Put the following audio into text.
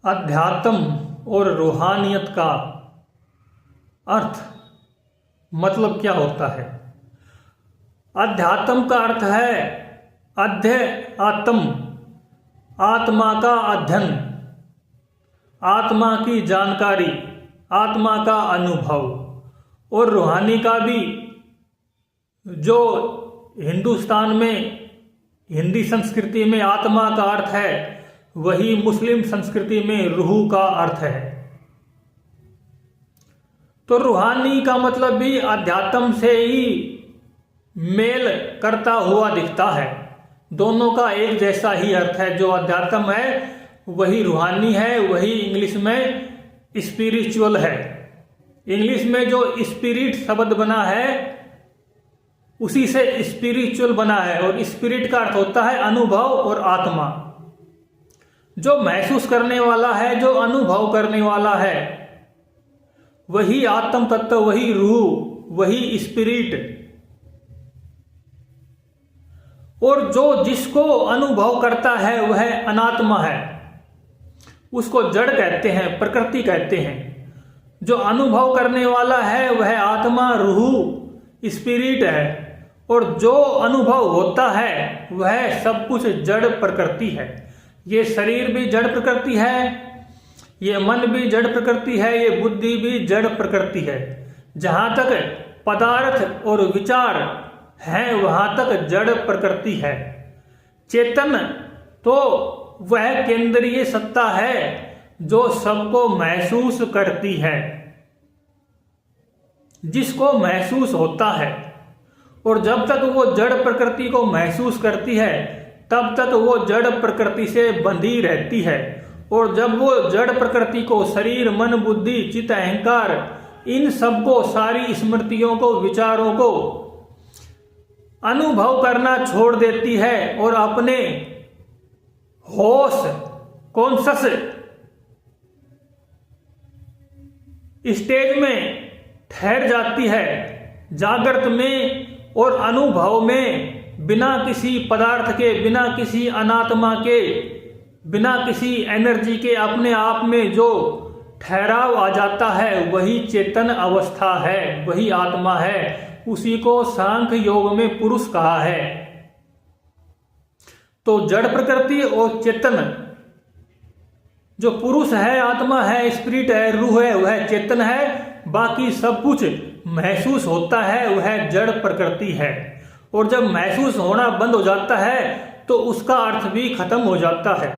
अध्यात्म और रूहानियत का अर्थ मतलब क्या होता है। अध्यात्म का अर्थ है आत्म, आत्मा का अध्ययन, आत्मा की जानकारी, आत्मा का अनुभव। और रूहानी का भी, जो हिंदुस्तान में हिंदी संस्कृति में आत्मा का अर्थ है, वही मुस्लिम संस्कृति में रूह का अर्थ है। तो रूहानी का मतलब भी अध्यात्म से ही मेल करता हुआ दिखता है। दोनों का एक जैसा ही अर्थ है। जो अध्यात्म है वही रूहानी है, वही इंग्लिश में स्पिरिचुअल है। इंग्लिश में जो स्पिरिट शब्द बना है उसी से स्पिरिचुअल बना है, और स्पिरिट का अर्थ होता है अनुभव और आत्मा। जो महसूस करने वाला है, जो अनुभव करने वाला है, वही आत्म तत्व, वही रूह, वही स्पिरिट। और जो जिसको अनुभव करता है वह अनात्मा है, उसको जड़ कहते हैं, प्रकृति कहते हैं। जो अनुभव करने वाला है वह आत्मा, रूह, स्पिरिट है। और जो अनुभव होता है वह सब कुछ जड़ प्रकृति है। ये शरीर भी जड़ प्रकृति है, ये मन भी जड़ प्रकृति है, ये बुद्धि भी जड़ प्रकृति है। जहां तक पदार्थ और विचार हैं वहां तक जड़ प्रकृति है। चेतन तो वह केंद्रीय सत्ता है जो सबको महसूस करती है, जिसको महसूस होता है। और जब तक वो जड़ प्रकृति को महसूस करती है तब तक वो जड़ प्रकृति से बंधी रहती है। और जब वो जड़ प्रकृति को, शरीर, मन, बुद्धि, चित्त, अहंकार, इन सबको, सारी स्मृतियों को, विचारों को अनुभव करना छोड़ देती है और अपने होश, कॉन्शस स्टेज में ठहर जाती है, जागृत में और अनुभव में, बिना किसी पदार्थ के, बिना किसी अनात्मा के, बिना किसी एनर्जी के अपने आप में जो ठहराव आ जाता है वही चेतन अवस्था है, वही आत्मा है। उसी को सांख्य योग में पुरुष कहा है। तो जड़ प्रकृति और चेतन, जो पुरुष है, आत्मा है, स्पिरिट है, रूह है, वह चेतन है। बाकी सब कुछ महसूस होता है वह जड़ प्रकृति है। और जब महसूस होना बंद हो जाता है तो उसका अर्थ भी खत्म हो जाता है।